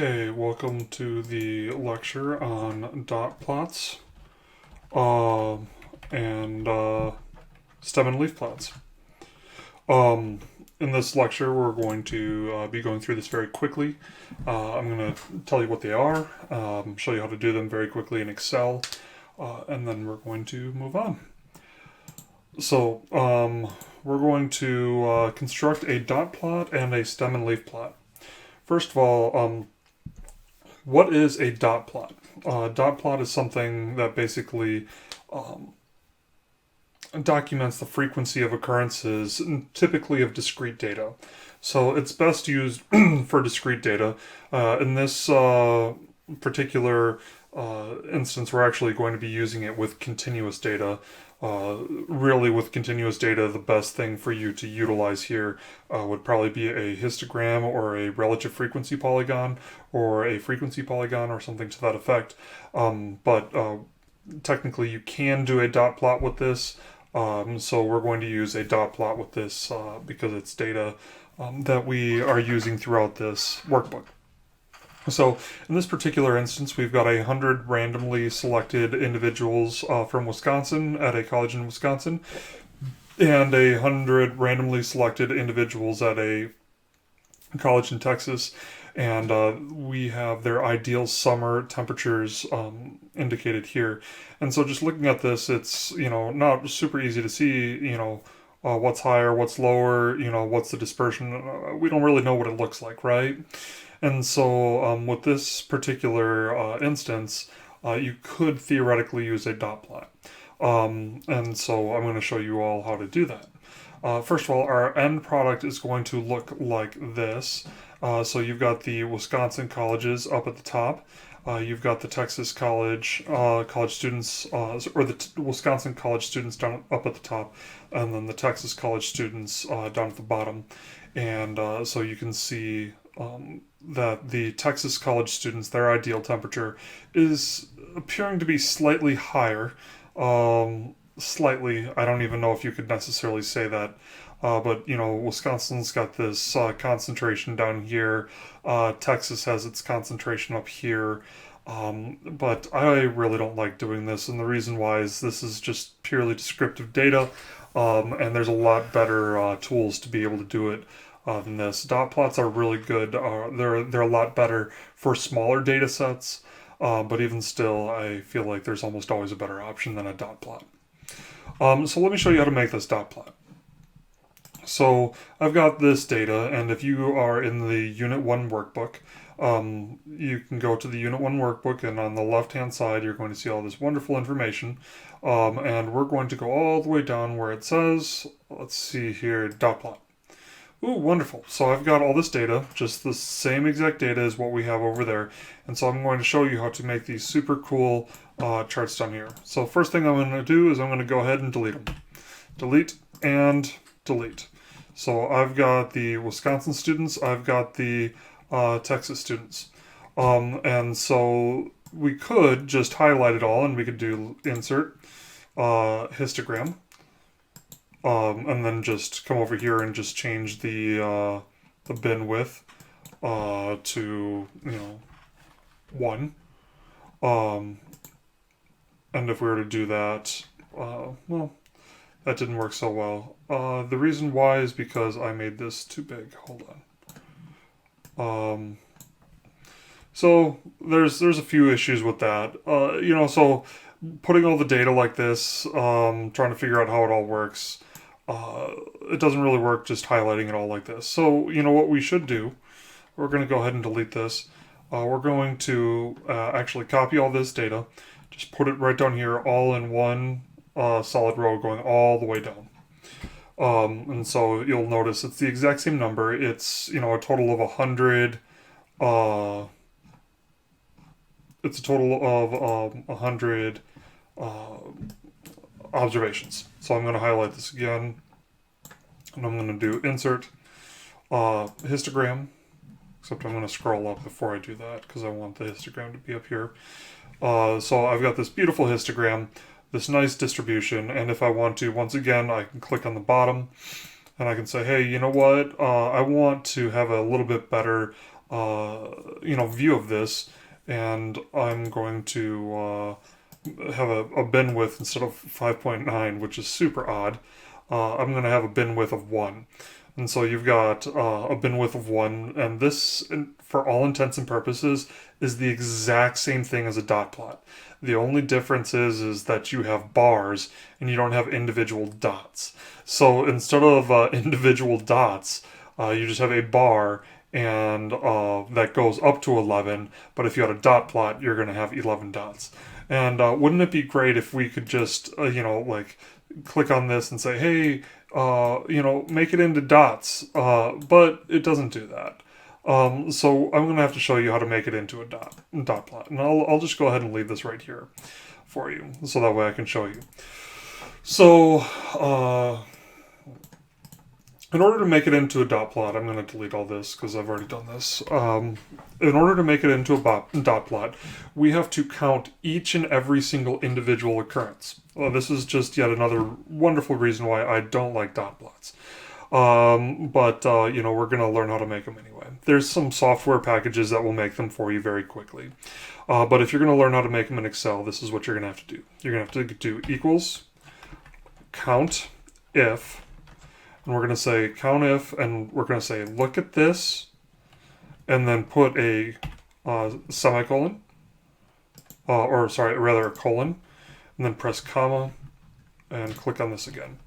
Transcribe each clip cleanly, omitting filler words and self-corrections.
Okay, welcome to the lecture on dot plots uh, and stem and leaf plots. In this lecture, we're going to be going through this very quickly. I'm going to tell you what they are, show you how to do them very quickly in Excel, and then we're going to move on. So, we're going to construct a dot plot and a stem and leaf plot. First of all, what is a dot plot? Dot plot is something that basically documents the frequency of occurrences, typically of discrete data. So it's best used for discrete data. In this particular instance, we're actually going to be using it with continuous data. Really, with continuous data, the best thing for you to utilize here would probably be a histogram or a relative frequency polygon or a frequency polygon or something to that effect. But technically, you can do a dot plot with this. So we're going to use a dot plot with this because it's data that we are using throughout this workbook. So in this particular instance, we've got 100 randomly selected individuals from Wisconsin at a college in Wisconsin, and 100 randomly selected individuals at a college in Texas. And we have their ideal summer temperatures indicated here. And so just looking at this, it's, not super easy to see, what's higher, what's lower, what's the dispersion. We don't really know what it looks like, right? And so with this particular instance, you could theoretically use a dot plot. And so I'm going to show you all how to do that. First of all, our end product is going to look like this. So you've got the Wisconsin colleges up at the top. You've got the Texas college students, or the Wisconsin college students down up at the top, and then the Texas college students down at the bottom. And so you can see that the Texas college students, their ideal temperature is appearing to be slightly higher. Slightly, I don't even know if you could necessarily say that. But Wisconsin's got this concentration down here. Texas has its concentration up here. But I really don't like doing this, and the reason why is this is just purely descriptive data, and there's a lot better tools to be able to do it than this. Dot plots are really good. They're a lot better for smaller data sets, but even still, I feel like there's almost always a better option than a dot plot. So let me show you how to make this dot plot. So I've got this data, and if you are in the Unit 1 workbook, you can go to the Unit 1 workbook, and on the left-hand side, you're going to see all this wonderful information. And we're going to go all the way down where it says, let's see here, dot plot. Ooh, wonderful. So I've got all this data, just the same exact data as what we have over there. And so I'm going to show you how to make these super cool charts down here. So first thing I'm going to do is I'm going to go ahead and delete them. Delete and delete. So I've got the Wisconsin students, I've got the Texas students. And so we could just highlight it all, and we could do insert, histogram, and then just come over here and just change the bin width to 1. And if we were to do that, well, that didn't work so well. The reason why is because I made this too big. Hold on. So there's a few issues with that. So putting all the data like this, trying to figure out how it all works, it doesn't really work just highlighting it all like this. So what we should do, we're going to go ahead and delete this. We're going to actually copy all this data, just put it right down here, all in one solid row going all the way down. And so you'll notice it's the exact same number. It's, a total of 100, it's a total of 100 observations. So I'm going to highlight this again, and I'm going to do insert, histogram, except I'm going to scroll up before I do that because I want the histogram to be up here. So I've got this beautiful histogram, this nice distribution, and if I want to, once again, I can click on the bottom, and I can say, hey, you know what, I want to have a little bit better view of this, and I'm going to have a bin width instead of 5.9, which is super odd. I'm going to have a bin width of 1. And so you've got a bin width of 1, and this, for all intents and purposes, is the exact same thing as a dot plot. The only difference is that you have bars and you don't have individual dots. So instead of individual dots, you just have a bar, and that goes up to 11. But if you had a dot plot, you're going to have 11 dots. And wouldn't it be great if we could just, click on this and say, hey, make it into dots, but it doesn't do that. So I'm going to have to show you how to make it into a dot plot. And I'll just go ahead and leave this right here for you, so that way I can show you. So, in order to make it into a dot plot, I'm going to delete all this because I've already done this. In order to make it into a dot plot, we have to count each and every single individual occurrence. Well, this is just yet another wonderful reason why I don't like dot plots. But we're going to learn how to make them anyway. There's some software packages that will make them for you very quickly. But if you're going to learn how to make them in Excel, this is what you're going to have to do. You're going to have to do equals, count, if, and we're going to say count if, and we're going to say look at this, and then put a semicolon, a colon, and then press comma, and click on this again.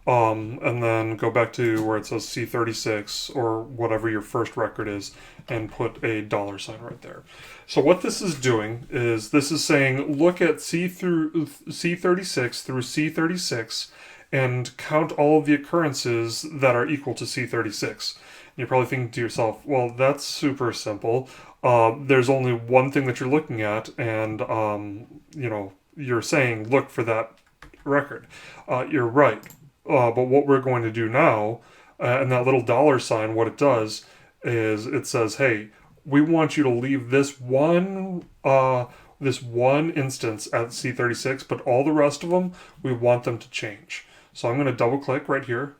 And then go back to where it says C36 or whatever your first record is, and put a $sign right there. So what this is doing is this is saying look at C36 through C36 and count all of the occurrences that are equal to C36. You're probably thinking to yourself, well, that's super simple. There's only one thing that you're looking at, and you're saying look for that record. You're right. But what we're going to do now, and that little $sign, what it does is it says, hey, we want you to leave this one instance at C36, but all the rest of them, we want them to change. So I'm going to double click right here.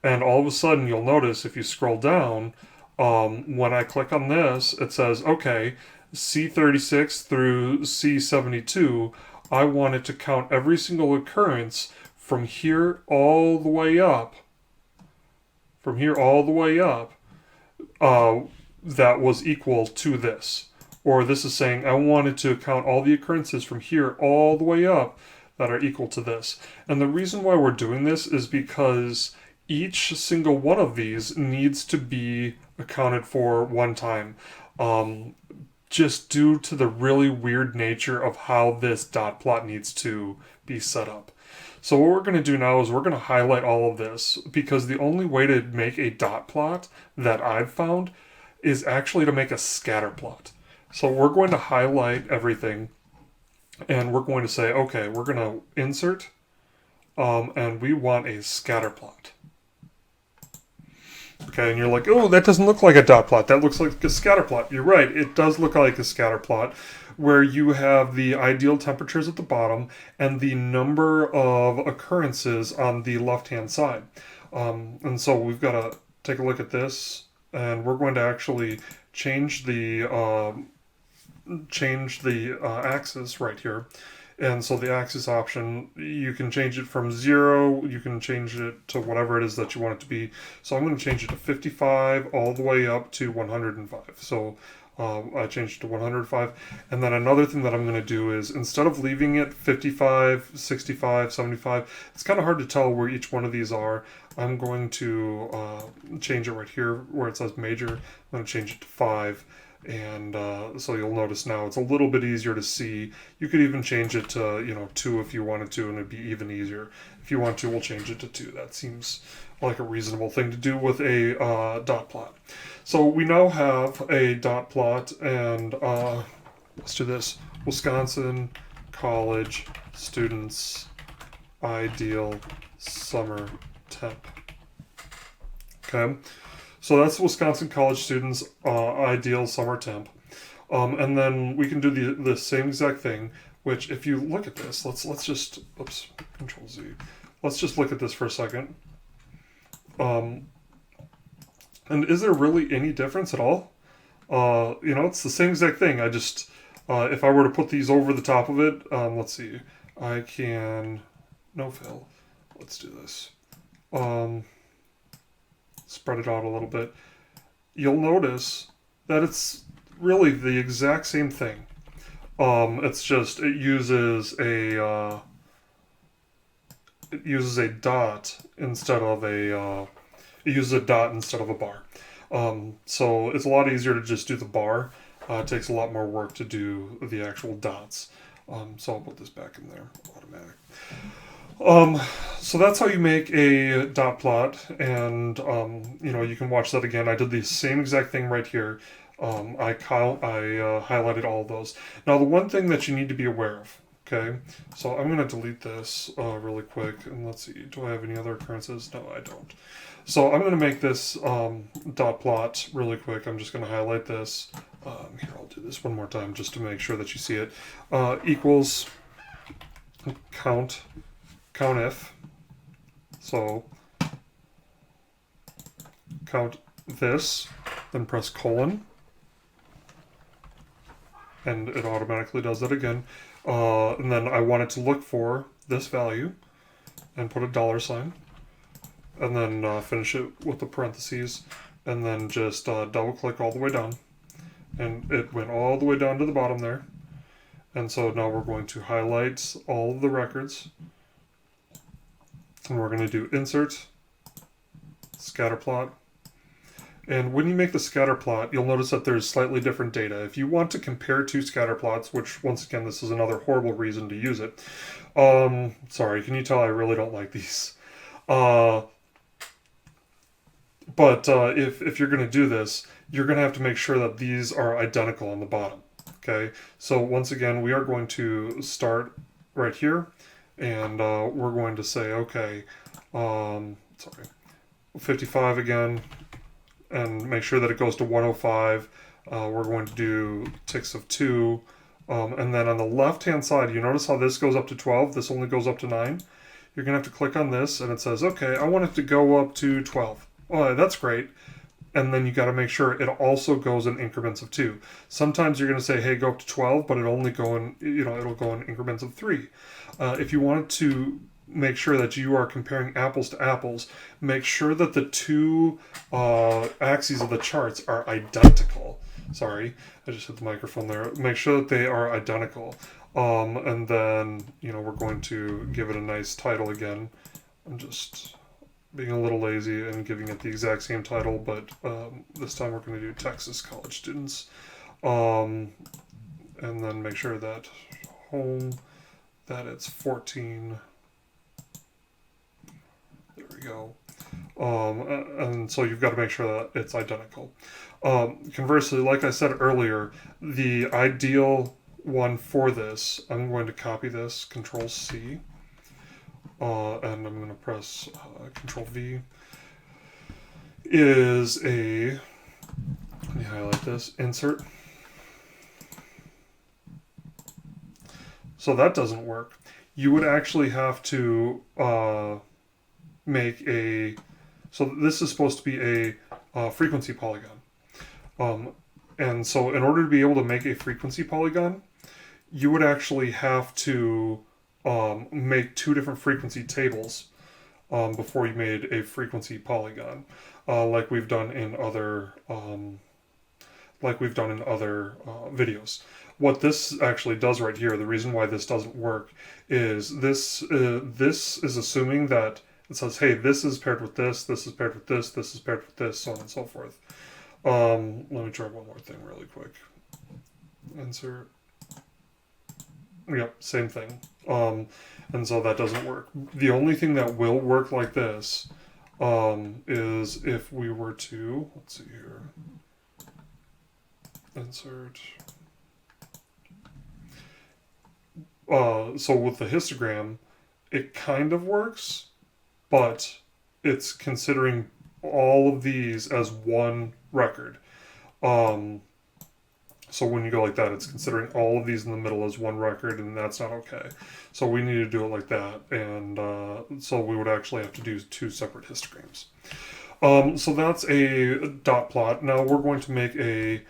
And all of a sudden, you'll notice if you scroll down, when I click on this, it says, okay, C36 through C72, I want it to count every single occurrence from here all the way up, that was equal to this. Or this is saying I wanted to count all the occurrences from here all the way up that are equal to this. And the reason why we're doing this is because each single one of these needs to be accounted for one time, just due to the really weird nature of how this dot plot needs to be set up. So what we're going to do now is we're going to highlight all of this, because the only way to make a dot plot that I've found is actually to make a scatter plot. So we're going to highlight everything, and we're going to say, okay, we're going to insert, and we want a scatter plot. Okay, and you're like, oh, that doesn't look like a dot plot. That looks like a scatter plot. You're right, it does look like a scatter plot, where you have the ideal temperatures at the bottom and the number of occurrences on the left-hand side. And so we've got to take a look at this, and we're going to actually change the axis right here. And so the axis option, you can change it from 0, you can change it to whatever it is that you want it to be. So I'm going to change it to 55 all the way up to 105. So I changed it to 105. And then another thing that I'm going to do is, instead of leaving it 55, 65, 75, it's kind of hard to tell where each one of these are. I'm going to change it right here where it says major. I'm going to change it to 5. And so you'll notice now it's a little bit easier to see. You could even change it to 2 if you wanted to, and it'd be even easier. If you want to, we'll change it to 2. That seems like a reasonable thing to do with a dot plot. So we now have a dot plot, and let's do this. Wisconsin College Students Ideal Summer Temp. Okay. So that's Wisconsin College Students Ideal Summer Temp. And then we can do the same exact thing, which if you look at this, let's just, Control Z. Let's just look at this for a second. And is there really any difference at all? It's the same exact thing. I just, if I were to put these over the top of it, let's see, I can, no fill. Let's do this. Spread it out a little bit. You'll notice that it's really the exact same thing. It's just it uses a dot instead of it uses a dot instead of a bar. So it's a lot easier to just do the bar. It takes a lot more work to do the actual dots. So I'll put this back in there, automatic. So that's how you make a dot plot, and you can watch that again. I did the same exact thing right here. I highlighted all of those. Now, the one thing that you need to be aware of, okay? So I'm going to delete this really quick, and let's see. Do I have any other occurrences? No, I don't. So I'm going to make this dot plot really quick. I'm just going to highlight this. Here, I'll do this one more time just to make sure that you see it. Equals count if. So count this, then press colon, and it automatically does that again. And then I want it to look for this value and put a $sign, and then finish it with the parentheses, and then just double click all the way down, and it went all the way down to the bottom there. And so now we're going to highlight all of the records, and we're going to do insert, scatter plot. And when you make the scatter plot, you'll notice that there's slightly different data. If you want to compare two scatter plots, which once again, this is another horrible reason to use it. Sorry, can you tell I really don't like these? But if you're going to do this, you're going to have to make sure that these are identical on the bottom. Okay, so once again, we are going to start right here, and we're going to say, okay, 55 again, and make sure that it goes to 105. We're going to do ticks of 2. And then on the left-hand side, you notice how this goes up to 12? This only goes up to 9. You're going to have to click on this, and it says, okay, I want it to go up to 12. Oh, that's great. And then you got to make sure it also goes in increments of 2. Sometimes you're going to say, hey, go up to 12, but it'll go in increments of 3. If you want to make sure that you are comparing apples to apples, make sure that the two axes of the charts are identical. Sorry, I just hit the microphone there. Make sure that they are identical. And then, we're going to give it a nice title again. I'm just being a little lazy and giving it the exact same title, but this time we're going to do Texas college students. And then make sure that home, that it's 14. There we go. And so you've got to make sure that it's identical. Conversely, like I said earlier, the ideal one for this, I'm going to copy this, Control C, and I'm going to press Control V, is let me highlight this, insert. So that doesn't work. You would actually have to make so this is supposed to be a frequency polygon. And so in order to be able to make a frequency polygon, you would actually have to make two different frequency tables before you made a frequency polygon, like we've done in other videos. What this actually does right here, the reason why this doesn't work, is this is assuming that it says, hey, this is paired with this is paired with this is paired with this, so on and so forth. Let me try one more thing really quick. Insert. Yep, same thing. And so that doesn't work. The only thing that will work like this is if we were to, let's see here, insert. So with the histogram, it kind of works, but it's considering all of these as one record. So when you go like that, it's considering all of these in the middle as one record, and that's not okay. So we need to do it like that, and so we would actually have to do two separate histograms. So that's a dot plot. Now um, we're going to make a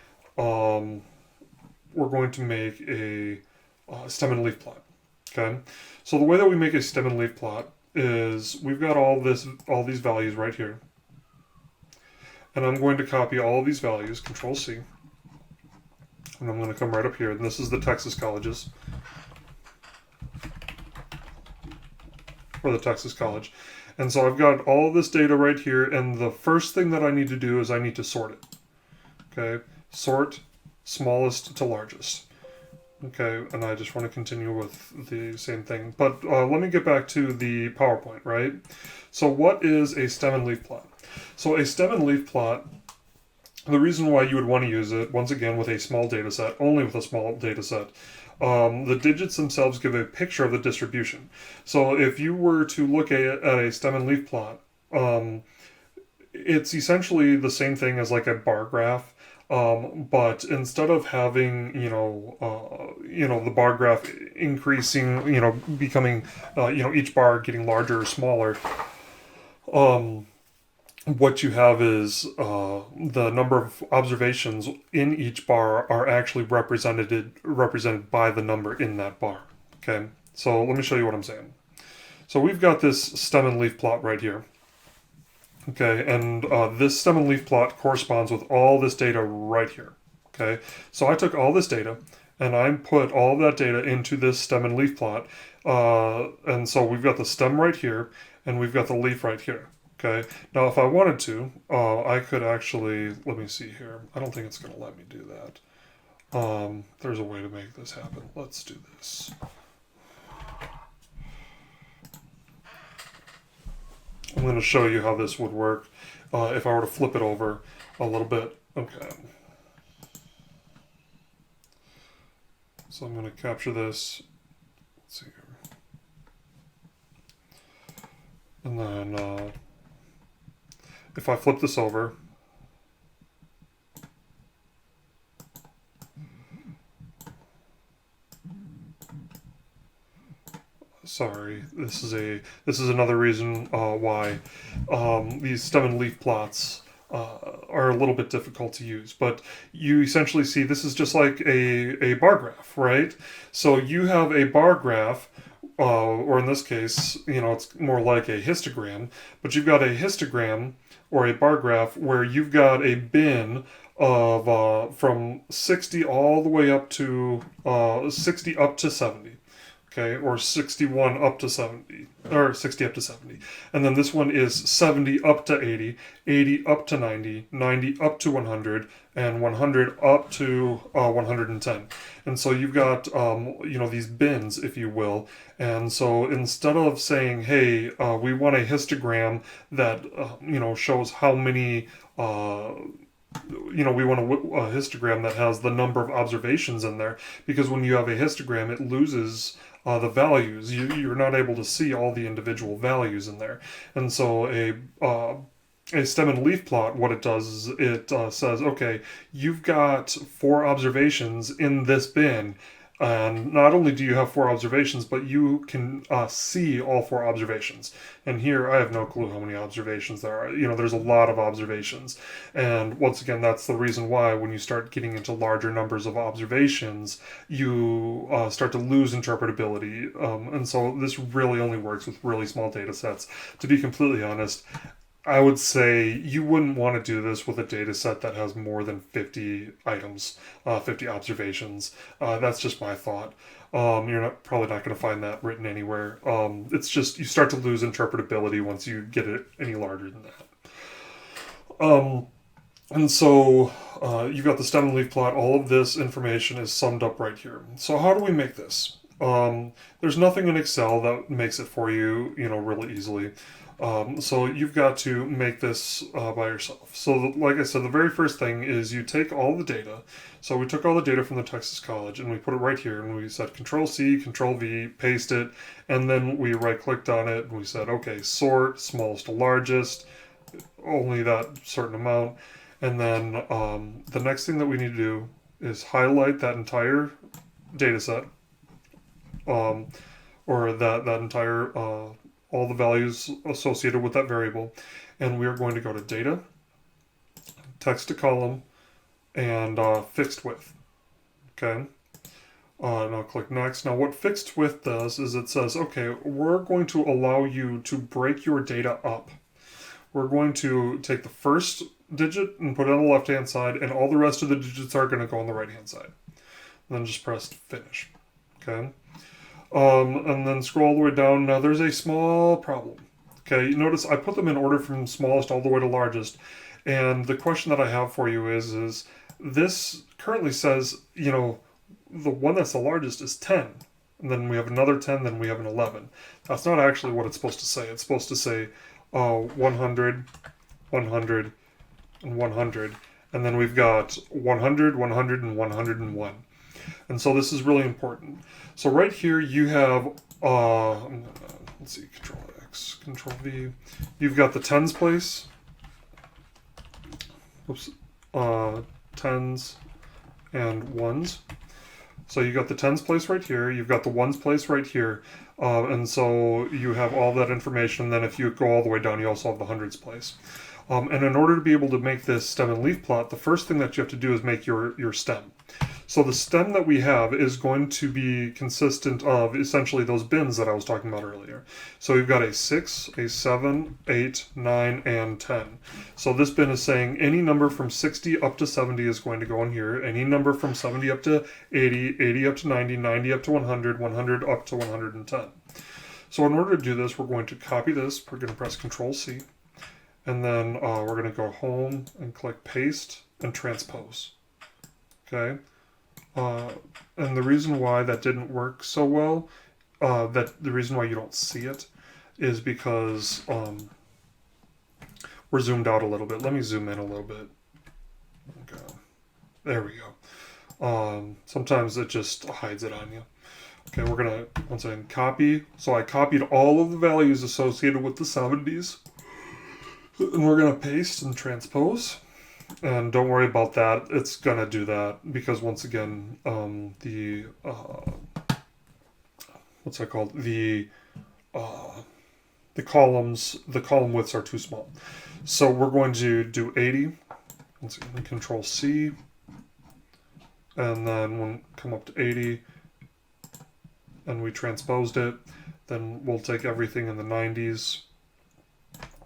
stem and leaf plot. Okay. So the way that we make a stem and leaf plot is we've got all these values right here, and I'm going to copy all of these values, Control C, and I'm going to come right up here, and this is the Texas colleges, or the Texas college. And so I've got all this data right here, and the first thing that I need to do is I need to sort it. Okay, sort smallest to largest. Okay, and I just want to continue with the same thing. But let me get back to the PowerPoint, right? So what is a stem and leaf plot? So a stem and leaf plot, the reason why you would want to use it, once again, with a small data set, only with a small data set, the digits themselves give a picture of the distribution. So if you were to look at a stem and leaf plot, it's essentially the same thing as like a bar graph. But instead of having, the bar graph increasing, becoming, each bar getting larger or smaller, what you have is the number of observations in each bar are actually represented by the number in that bar. Okay, so let me show you what I'm saying. So we've got this stem and leaf plot right here. Okay, and this stem and leaf plot corresponds with all this data right here. Okay, so I took all this data and I put all that data into this stem and leaf plot. And so we've got the stem right here and we've got the leaf right here. Okay, now if I wanted to, I could actually, let me see here. I don't think it's going to let me do that. There's a way to make this happen. Let's do this. I'm going to show you how this would work if I were to flip it over a little bit. Okay. So I'm going to capture this. Let's see here. And then if I flip this over, sorry, this is another reason why these stem and leaf plots are a little bit difficult to use. But you essentially see this is just like a bar graph, right? So you have a bar graph, or in this case, it's more like a histogram, but you've got a histogram or a bar graph where you've got a bin of from 60 all the way up to 60 up to 70. Okay, or 61 up to 70, or 60 up to 70. And then this one is 70 up to 80, 80 up to 90, 90 up to 100, and 100 up to 110. And so you've got, these bins, if you will. And so instead of saying, hey, we want a histogram that, shows how many, we want a histogram that has the number of observations in there, because when you have a histogram, it loses the values. You're not able to see all the individual values in there. And so a stem and leaf plot, what it does is it says, okay, you've got 4 observations in this bin. And not only do you have 4 observations, but you can see all 4 observations. And here, I have no clue how many observations there are. There's a lot of observations. And once again, that's the reason why when you start getting into larger numbers of observations, you start to lose interpretability. And so this really only works with really small data sets. To be completely honest, I would say you wouldn't want to do this with a data set that has more than 50 items, 50 observations. That's just my thought. You're probably not going to find that written anywhere. It's just you start to lose interpretability once you get it any larger than that. And so you've got the stem and leaf plot. All of this information is summed up right here. So how do we make this? There's nothing in Excel that makes it for you, really easily. So you've got to make this by yourself. So like I said, the very first thing is you take all the data. So we took all the data from the Texas College and we put it right here and we said Control C, Control V, paste it, and then we right clicked on it and we said, okay, sort smallest to largest, only that certain amount. And then the next thing that we need to do is highlight that entire data set, or that entire all the values associated with that variable. And we are going to go to data, text to column, and fixed width. Okay. And I'll click next. Now what fixed width does is it says, okay, we're going to allow you to break your data up. We're going to take the first digit and put it on the left hand side, and all the rest of the digits are going to go on the right hand side. And then just press finish. Okay. And then scroll all the way down. Now there's a small problem. Okay, you notice I put them in order from smallest all the way to largest. And the question that I have for you is this currently says, you know, the one that's the largest is 10. And then we have another 10, then we have an 11. That's not actually what it's supposed to say. It's supposed to say 100, 100, and 100. And then we've got 100, 100, and 101. And so this is really important. So right here you have, let's see, Control X, Control V. You've got the tens place. Oops. Tens and ones. So you got the tens place right here. You've got the ones place right here. And so you have all that information. And then if you go all the way down, you also have the hundreds place. And in order to be able to make this stem and leaf plot, the first thing that you have to do is make your stem. So the stem that we have is going to be consistent of essentially those bins that I was talking about earlier. So we've got a 6, a 7, 8, 9, and 10. So this bin is saying any number from 60 up to 70 is going to go in here. Any number from 70 up to 80, 80 up to 90, 90 up to 100, 100 up to 110. So in order to do this, we're going to copy this. We're going to press Control C. And then we're going to go home and click paste and transpose. Okay. And the reason why that didn't work so well, the reason why you don't see it, is because we're zoomed out a little bit. Let me zoom in a little bit. Okay. There we go. Sometimes it just hides it on you. Okay, we're going to, once again, copy. So I copied all of the values associated with the 70s. And we're going to paste and transpose. And don't worry about that. It's going to do that because once again, what's that called? The column widths are too small. So we're going to do 80. Once again, Control C. And then when come up to 80 and we transposed it, then we'll take everything in the 90s.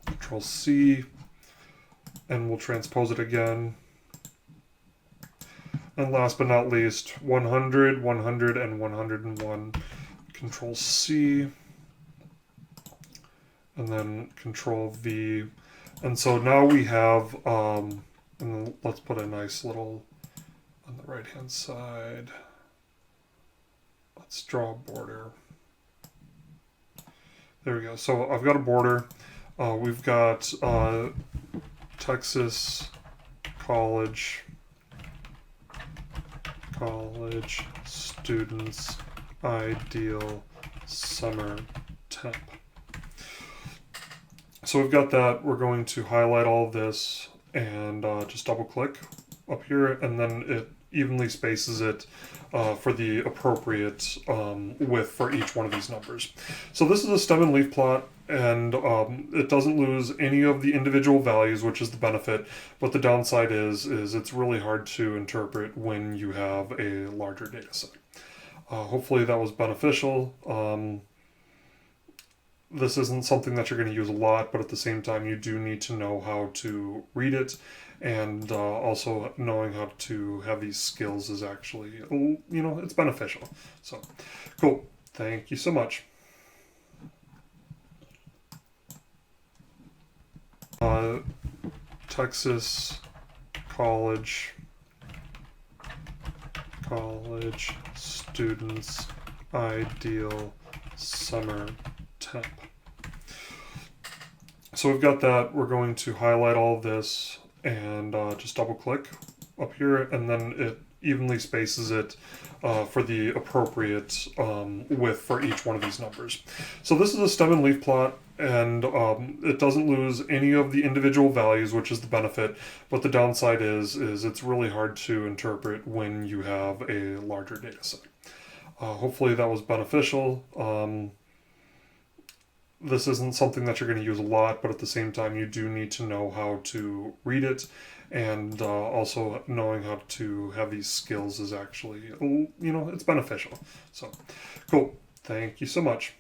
Control C. And we'll transpose it again. And last but not least, 100, 100, and 101. Control C. And then Control V. And so now we have, and then let's put a nice little, on the right hand side, let's draw a border. There we go. So I've got a border. We've got Texas College Students Ideal Summer Temp. So we've got that. We're going to highlight all of this and just double click up here, and then it evenly spaces it for the appropriate width for each one of these numbers. So this is a stem and leaf plot, and it doesn't lose any of the individual values, which is the benefit, but the downside is it's really hard to interpret when you have a larger data set. Hopefully that was beneficial. This isn't something that you're going to use a lot, but at the same time you do need to know how to have these skills is actually, you know, it's beneficial. So cool. Thank you so much. This isn't something that you're going to use a lot, but at the same time you do need to know how to read it, and also knowing how to have these skills is actually, you know, it's beneficial. So cool. Thank you so much. Texas College Students Ideal Summer Temp. So we've got that. We're going to highlight all of this and just double click up here, and then it evenly spaces it for the appropriate width for each one of these numbers. So this is a stem and leaf plot, and it doesn't lose any of the individual values, which is the benefit, but the downside is it's really hard to interpret when you have a larger data set. Hopefully that was beneficial. this isn't something that you're going to use a lot, but at the same time, you do need to know how to read it, and also knowing how to have these skills is actually, it's beneficial. So, cool. Thank you so much.